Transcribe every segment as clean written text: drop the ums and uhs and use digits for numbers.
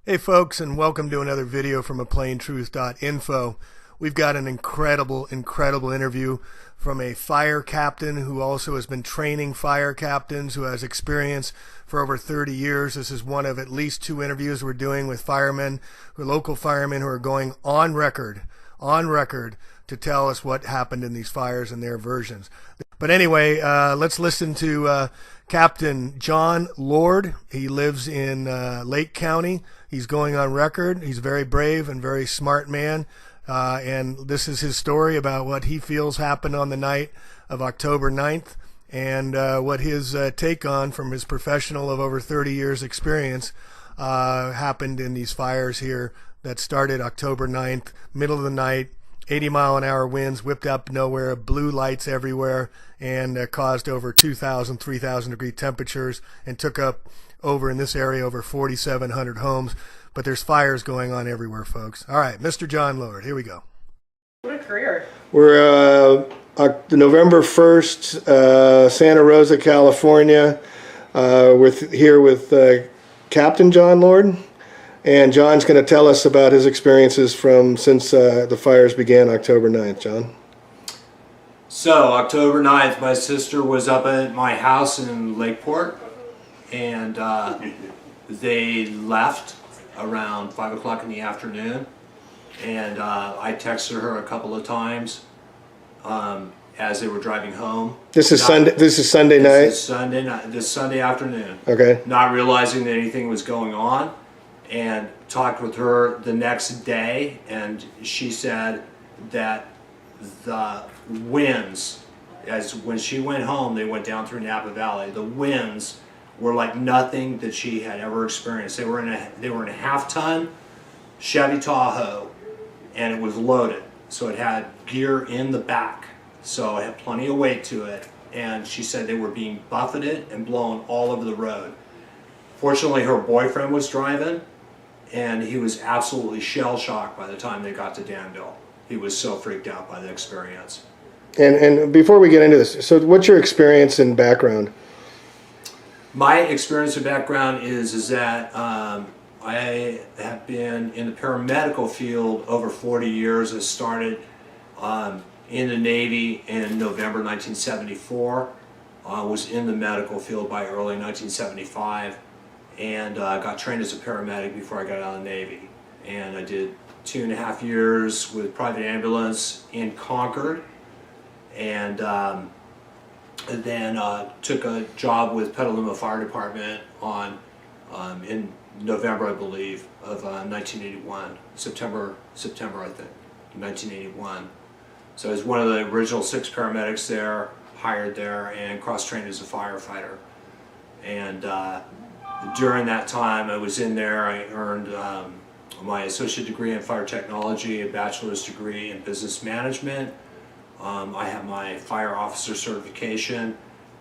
Hey folks, and welcome to another video from aplaintruth.info. We've got an incredible interview from a fire captain who also has been training fire captains, who has experience for over 30 years. This is one of at least two interviews we're doing with firemen, local firemen who are going on record to tell us what happened in these fires and their versions. But anyway, let's listen to Captain John Lord. He lives in Lake County. He's going on record. He's a very brave and very smart man. And this is his story about what he feels happened on the night of October 9th and what his take on from his professional of over 30 years experience happened in these fires here that started October 9th, middle of the night. 80-mile-an-hour winds, whipped up nowhere, blue lights everywhere, and caused over 2,000, 3,000 degree temperatures, and took up over in this area over 4,700 homes. But there's fires going on everywhere, folks. All right, Mr. John Lord, here we go. What a career. We're November 1st, Santa Rosa, California. We're here with Captain John Lord. And John's going to tell us about his experiences since the fires began October 9th. John? So, October 9th, my sister was up at my house in Lakeport, and they left around 5 o'clock in the afternoon, and I texted her a couple of times as they were driving home. This is Sunday night? This is Sunday night, this Sunday afternoon. Okay. Not realizing that anything was going on. And talked with her the next day, and she said that the winds, as when she went home, they went down through Napa Valley, the winds were like nothing that she had ever experienced. They were in a half-ton Chevy Tahoe, and it was loaded, so it had gear in the back, so it had plenty of weight to it. And she said they were being buffeted and blown all over the road. Fortunately, her boyfriend was driving, and he was absolutely shell-shocked by the time they got to Danville. He was so freaked out by the experience. And before we get into this, so what's your experience and background? My experience and background is that I have been in the paramedical field over 40 years. I started in the Navy in November 1974. I was in the medical field by early 1975. And got trained as a paramedic before I got out of the Navy. And I did 2.5 years with private ambulance in Concord, and then took a job with Petaluma Fire Department in November, I believe, of 1981, September I think, 1981. So I was one of the original 6 paramedics there, hired there, and cross-trained as a firefighter. And during that time I was in there, I earned my associate degree in fire technology, a bachelor's degree in business management. I have my fire officer certification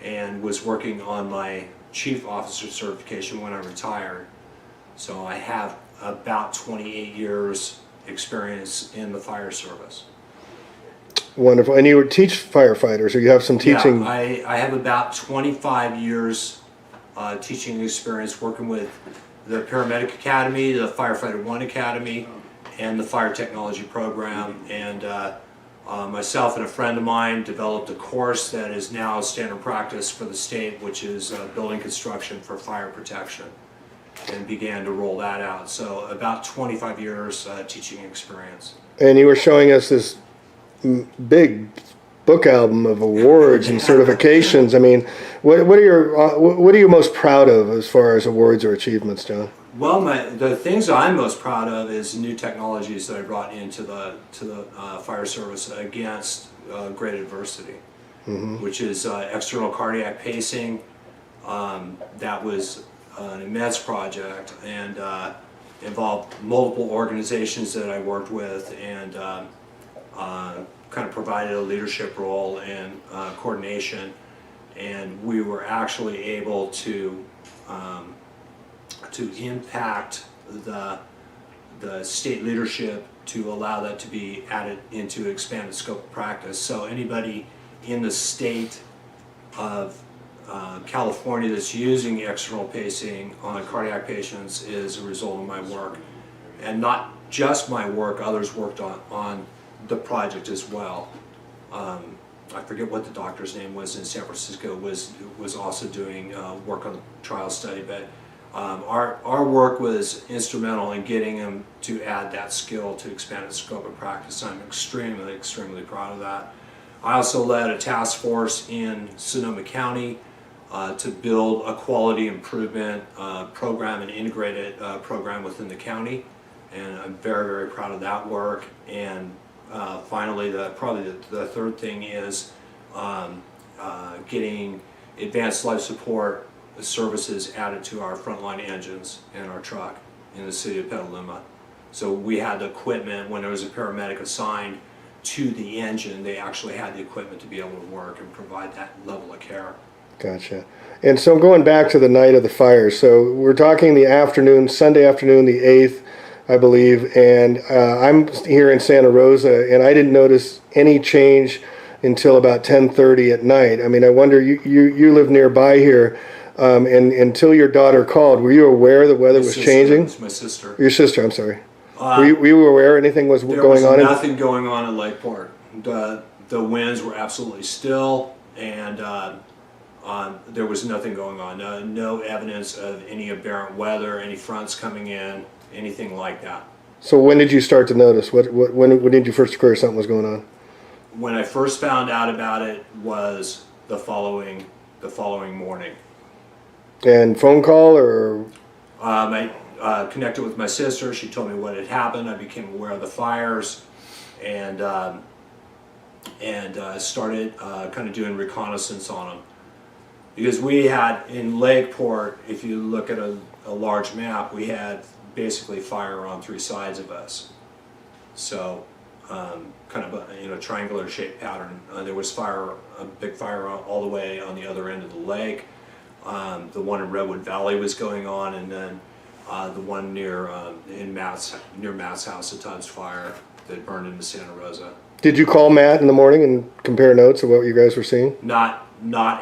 and was working on my chief officer certification when I retired. So I have about 28 years experience in the fire service. Wonderful. And you teach firefighters, or you have some teaching? Yeah, I have about 25 years teaching experience working with the Paramedic Academy, the Firefighter One Academy, and the Fire Technology Program. And myself and a friend of mine developed a course that is now standard practice for the state, which is building construction for fire protection, and began to roll that out. So about 25 years teaching experience. And you were showing us this big book album of awards and certifications. I mean, what are you most proud of as far as awards or achievements, John? Well, the things I'm most proud of is new technologies that I brought into the fire service against great adversity, which is external cardiac pacing. That was an immense project and involved multiple organizations that I worked with, and kind of provided a leadership role and coordination, and we were actually able to impact the state leadership to allow that to be added into expanded scope of practice. So anybody in the state of California that's using external pacing on cardiac patients is a result of my work. And not just my work, others worked on the project as well. I forget what the doctor's name was in San Francisco, was also doing work on the trial study, but our work was instrumental in getting him to add that skill to expand its scope of practice. I'm extremely proud of that. I also led a task force in Sonoma County to build a quality improvement program, an integrated program within the county, and I'm very proud of that work. And finally, probably the third thing is getting advanced life support services added to our frontline engines in our truck in the city of Petaluma. So we had the equipment. When there was a paramedic assigned to the engine, they actually had the equipment to be able to work and provide that level of care. Gotcha. And so going back to the night of the fire, so we're talking the afternoon, Sunday afternoon, the 8th, I believe, and I'm here in Santa Rosa, and I didn't notice any change until about 10:30 at night. I mean, I wonder, you live nearby here, and until your daughter called, were you aware the weather was changing? It's my sister. Your sister, I'm sorry. Were you aware anything was going on? There was nothing going on in Lakeport. The winds were absolutely still, and there was nothing going on. No evidence of any aberrant weather, any fronts coming in, anything like that. So when did you start to notice? When did you first occur something was going on? When I first found out about it was the following morning. And phone call or? I connected with my sister. She told me what had happened. I became aware of the fires, and started kind of doing reconnaissance on them. Because we had in Lakeport, if you look at a large map, we had basically fire on three sides of us. So kind of a triangular shaped pattern. There was a big fire all the way on the other end of the lake. The one in Redwood Valley was going on, and then the one near Matt's house, the Tubbs fire that burned into Santa Rosa. Did you call Matt in the morning and compare notes of what you guys were seeing? Not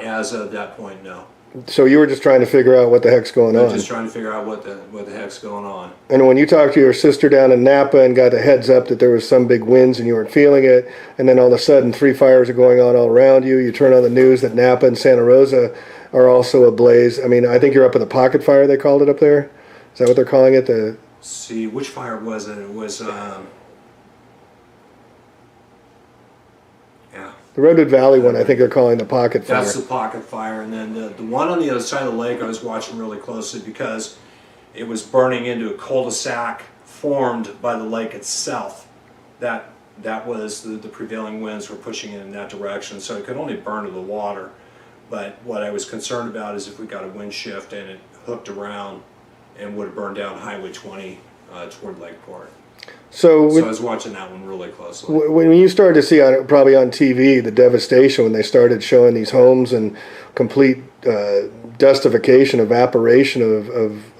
as of that point, no. So you were just trying to figure out what the heck's going on? Just trying to figure out what the heck's going on. And when you talked to your sister down in Napa and got a heads up that there was some big winds and you weren't feeling it, and then all of a sudden 3 fires are going on all around you, you turn on the news that Napa and Santa Rosa are also ablaze. I mean, I think you're up in the pocket fire, they called it up there. Is that what they're calling it? See, which fire was it? It was, the Redwood Valley one, I think they're calling the pocket fire. That's the pocket fire. And then the one on the other side of the lake I was watching really closely because it was burning into a cul-de-sac formed by the lake itself. That was the prevailing winds were pushing it in that direction, so it could only burn to the water. But what I was concerned about is if we got a wind shift and it hooked around and would have burned down Highway 20 toward Lakeport. So I was watching that one really closely. When you started to see, probably on TV, the devastation when they started showing these homes and complete dustification, evaporation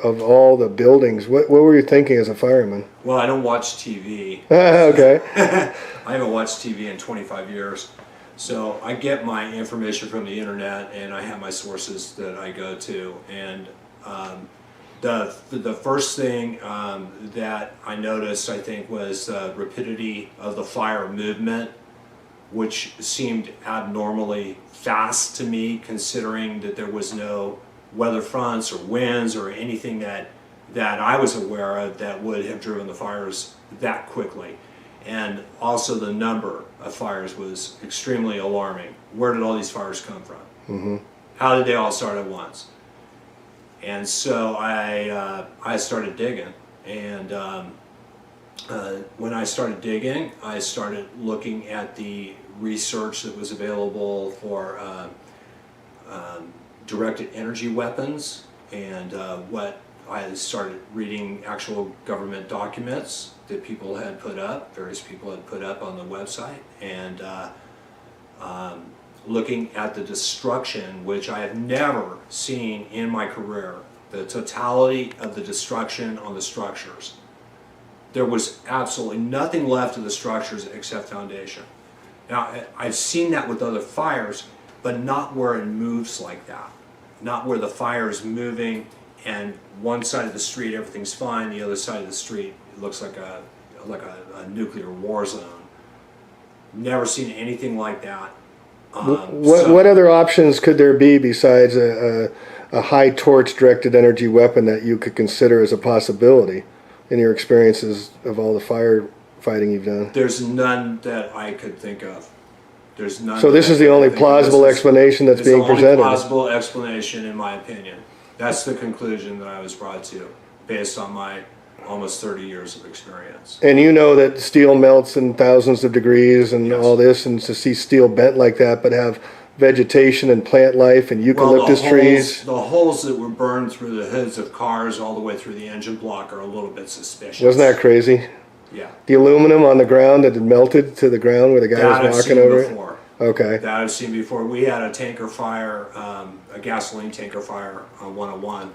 of all the buildings, what were you thinking as a fireman? Well, I don't watch TV. Okay. I haven't watched TV in 25 years. So I get my information from the internet, and I have my sources that I go to. And the first thing that I noticed, I think, was the rapidity of the fire movement, which seemed abnormally fast to me, considering that there was no weather fronts or winds or anything that I was aware of that would have driven the fires that quickly. And also the number of fires was extremely alarming. Where did all these fires come from? Mm-hmm. How did they all start at once? And so I started digging, and when I started digging, I started looking at the research that was available for directed energy weapons, and what I started reading actual government documents that people had put up, various people had put up on the website, and looking at the destruction, which I have never seen in my career, the totality of the destruction on the structures. There was absolutely nothing left of the structures except foundation. Now, I've seen that with other fires, but not where it moves like that. Not where the fire is moving and one side of the street everything's fine, the other side of the street it looks like a nuclear war zone. Never seen anything like that. What other options could there be besides a high torch directed energy weapon that you could consider as a possibility in your experiences of all the firefighting you've done? There's none that I could think of. There's none. So this is the only plausible explanation that's being presented. It's the only plausible explanation, in my opinion. That's the conclusion that I was brought to, based on my almost 30 years of experience. And you know that steel melts in thousands of degrees and Yes. all this, and to see steel bent like that, but have vegetation and plant life and eucalyptus trees. The holes that were burned through the hoods of cars all the way through the engine block are a little bit suspicious. Wasn't that crazy? Yeah. The aluminum on the ground that had melted to the ground where the guy That was I've walking seen over before. it? Okay. That I've seen before. We had a tanker fire, a gasoline tanker fire on 101,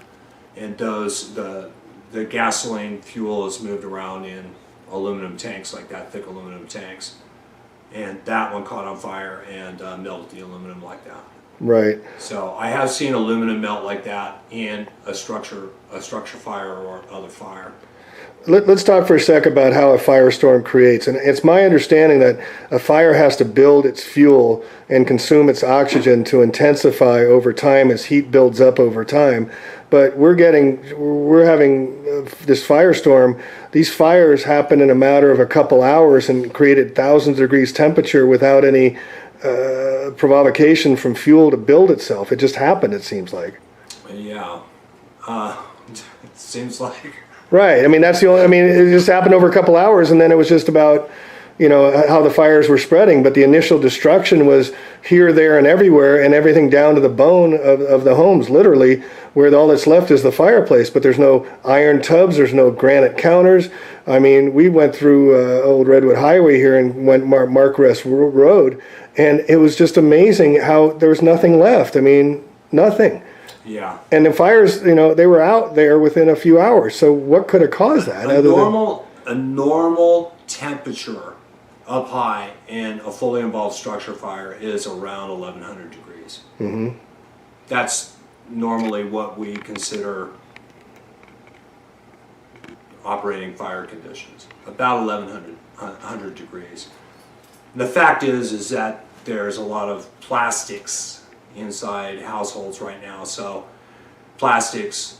and the gasoline fuel is moved around in aluminum tanks like that, thick aluminum tanks, and that one caught on fire and melted the aluminum like that. Right. So I have seen aluminum melt like that in a structure fire or other fire. Let's talk for a sec about how a firestorm creates. And it's my understanding that a fire has to build its fuel and consume its oxygen to intensify over time as heat builds up over time. But we're having this firestorm. These fires happen in a matter of a couple hours and created thousands of degrees temperature without any provocation from fuel to build itself. It just happened, it seems like. Yeah. It seems like... Right. I mean, that's the only, I mean, it just happened over a couple hours, and then it was just about, you know, how the fires were spreading. But the initial destruction was here, there, and everywhere, and everything down to the bone of the homes, literally, where all that's left is the fireplace. But there's no iron tubs, there's no granite counters. I mean, we went through Old Redwood Highway here and went Mark Rest Road, and it was just amazing how there was nothing left. I mean, nothing. Yeah. And the fires, you know, they were out there within a few hours. So what could have caused that? A normal temperature up high in a fully involved structure fire is around 1100 degrees. Mm-hmm. That's normally what we consider operating fire conditions, about 1100 degrees. And the fact is that there's a lot of plastics inside households right now, so plastics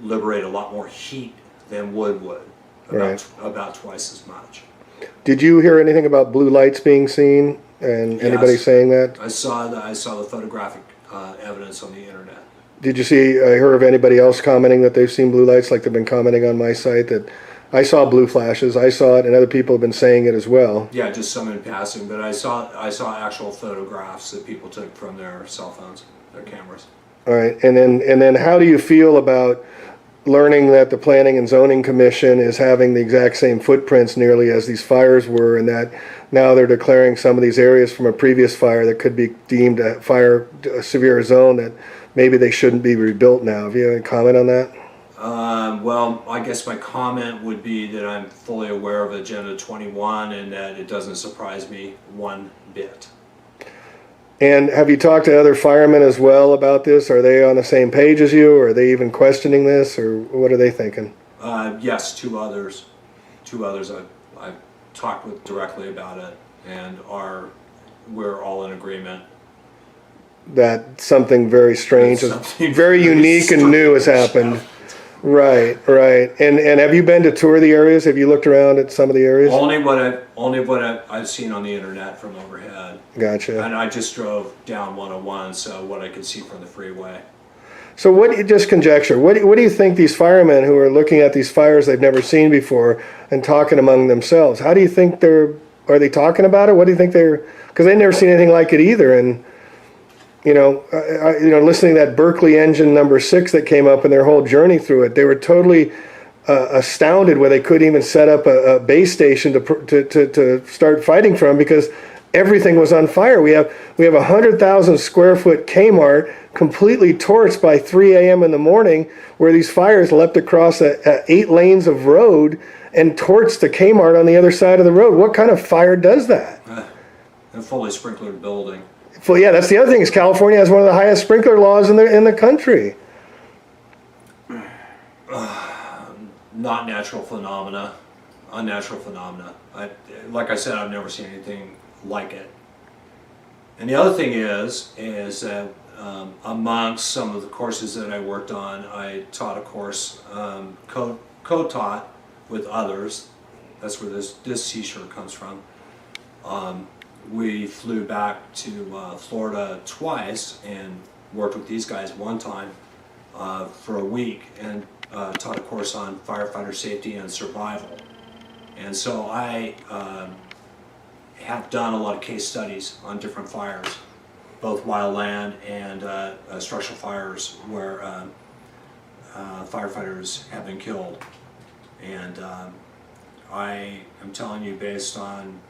liberate a lot more heat than wood would, about twice as much. Did you hear anything about blue lights being seen, and anybody saying that? I saw the photographic evidence on the internet. Did you see, I heard of anybody else commenting that they've seen blue lights, like they've been commenting on my site, that I saw blue flashes, I saw it, and other people have been saying it as well. Yeah, just some in passing, but I saw actual photographs that people took from their cell phones, their cameras. All right, and then how do you feel about learning that the Planning and Zoning Commission is having the exact same footprints nearly as these fires were, and that now they're declaring some of these areas from a previous fire that could be deemed a severe zone that maybe they shouldn't be rebuilt now? Have you any comment on that? Well, I guess my comment would be that I'm fully aware of Agenda 21 and that it doesn't surprise me one bit. And have you talked to other firemen as well about this? Are they on the same page as you, or are they even questioning this, or what are they thinking? Yes, two others I've talked with directly about it, and we're all in agreement that something very strange, very unique and new has happened. Right. And have you been to tour the areas? Have you looked around at some of the areas? Only what I've seen on the internet from overhead. Gotcha. And I just drove down 101, so what I could see from the freeway. So just conjecture, what do you think these firemen who are looking at these fires they've never seen before and talking among themselves, how do you think are they talking about it? What do you think because they've never seen anything like it either, and listening to that Berkeley engine number 6 that came up and their whole journey through it, they were totally astounded where they couldn't even set up a base station to start fighting from because everything was on fire. We have 100,000 square foot Kmart completely torched by 3 a.m. in the morning, where these fires leapt across 8 lanes of road and torched the Kmart on the other side of the road. What kind of fire does that? A fully sprinklered building. Well, yeah, that's the other thing is California has one of the highest sprinkler laws in the country. Not natural phenomena, unnatural phenomena. Like I said, I've never seen anything like it. And the other thing is that amongst some of the courses that I worked on, I taught a course, co-taught with others. That's where this t-shirt comes from. We flew back to Florida twice and worked with these guys one time for a week and taught a course on firefighter safety and survival. And so I have done a lot of case studies on different fires, both wildland and structural fires where firefighters have been killed. And I am telling you, based on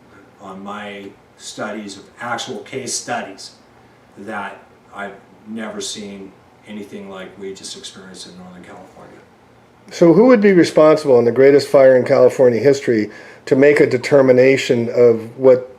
my studies of actual case studies, that I've never seen anything like we just experienced in Northern California. So who would be responsible in the greatest fire in California history to make a determination of what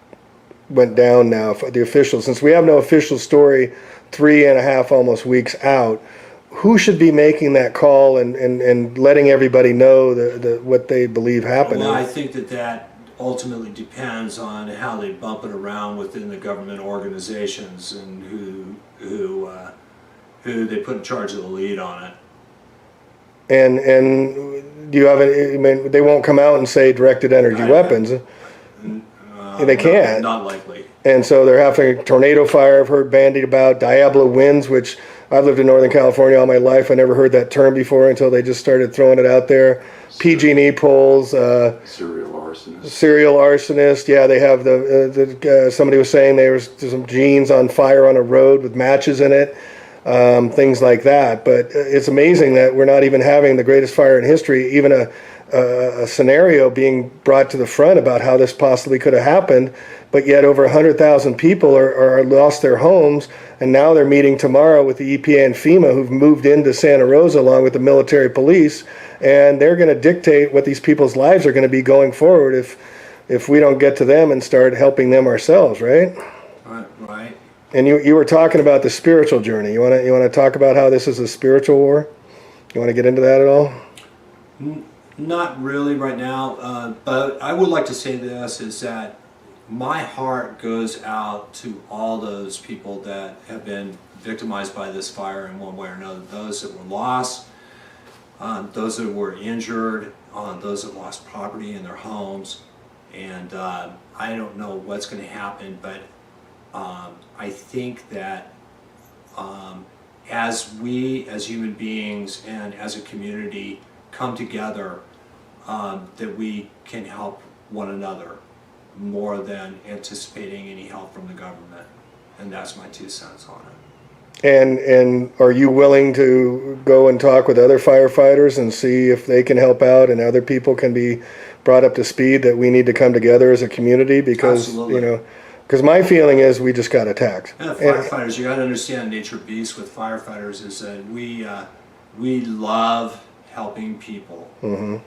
went down now for the officials? Since we have no official story 3.5 almost weeks out, who should be making that call and letting everybody know what they believe happened? Well, I think that ultimately depends on how they bump it around within the government organizations and who they put in charge of the lead on it. And do you have any? I mean, they won't come out and say directed energy weapons. They can't. Not likely. And so they're having tornado fire. I've heard bandied about Diablo winds, which I've lived in Northern California all my life. I never heard that term before until they just started throwing it out there. PG&E poles. Serial arsonist. Serial arsonist. Yeah, they have somebody was saying there was some jeans on fire on a road with matches in it. Things like that. But it's amazing that we're not even having the greatest fire in history, even a scenario being brought to the front about how this possibly could have happened. But yet over 100,000 people are lost their homes, and now they're meeting tomorrow with the EPA and FEMA, who've moved into Santa Rosa along with the military police, and they're going to dictate what these people's lives are going to be going forward if we don't get to them and start helping them ourselves, right? Right. And you were talking about the spiritual journey. You want to talk about how this is a spiritual war? You want to get into that at all? Not really right now, but I would like to say this, is that my heart goes out to all those people that have been victimized by this fire in one way or another. Those that were lost, those that were injured, those that lost property in their homes. And I don't know what's going to happen, but I think that as we as human beings and as a community come together, that we can help one another more than anticipating any help from the government. And that's my 2 cents on it. And are you willing to go and talk with other firefighters and see if they can help out and other people can be brought up to speed that we need to come together as a community? Because Absolutely. Because my feeling is we just got attacked. Yeah, firefighters, you got to understand nature beast with firefighters is that we love helping people. Mm-hmm.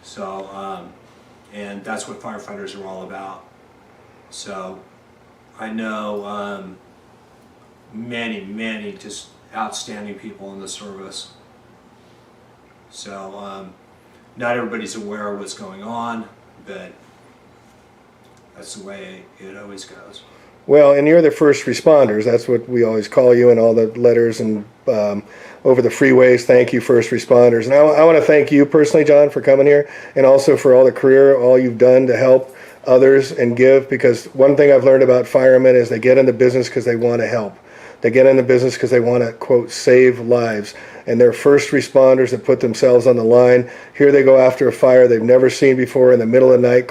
So, and that's what firefighters are all about. So, I know many just outstanding people in the service. So, not everybody's aware of what's going on, but that's the way it always goes. Well, and you're the first responders. That's what we always call you in all the letters and over the freeways. Thank you, first responders. And I want to thank you personally, John, for coming here, and also for all the career, all you've done to help others and give. Because one thing I've learned about firemen is they get into business because they want to help. They get into business because they want to, quote, save lives. And they're first responders that put themselves on the line. Here they go after a fire they've never seen before in the middle of the night,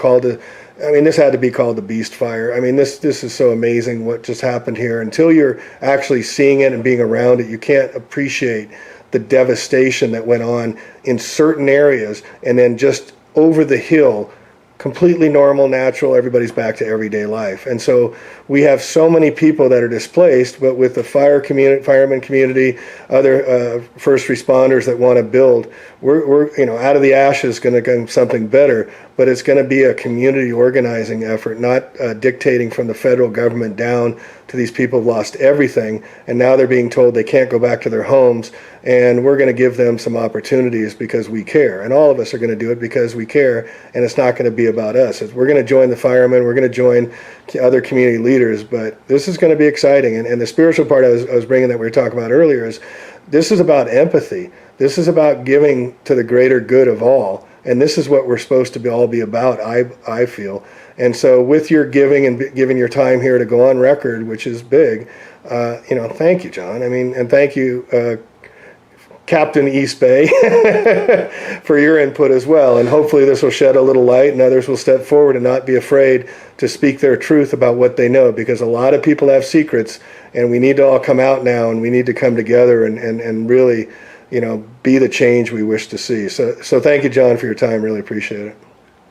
this had to be called the Beast Fire. I mean, this is so amazing what just happened here. Until you're actually seeing it and being around it, you can't appreciate the devastation that went on in certain areas, and then just over the hill, completely normal, natural, everybody's back to everyday life. And so we have so many people that are displaced, but with the fireman community, other first responders that want to build, we're out of the ashes going to come something better. but it's going to be a community organizing effort, not dictating from the federal government down to these people who've lost everything, and now they're being told they can't go back to their homes, and we're going to give them some opportunities because we care. And all of us are going to do it because we care, and it's not going to be about us. We're going to join the firemen, we're going to join other community leaders, but this is going to be exciting. And the spiritual part I was bringing that we were talking about earlier is this is about empathy. This is about giving to the greater good of all. And this is what we're supposed to all be about, I feel. And so with your giving and giving your time here to go on record, which is big, thank you, John. I mean, and thank you, Captain East Bay, for your input as well. And hopefully this will shed a little light and others will step forward and not be afraid to speak their truth about what they know, because a lot of people have secrets, and we need to all come out now, and we need to come together and really, be the change we wish to see. So thank you, John, for your time. Really appreciate it.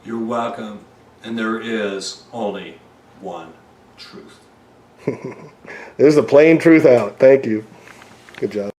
You're welcome. And there is only one truth. There's the plain truth out. Thank you. Good job.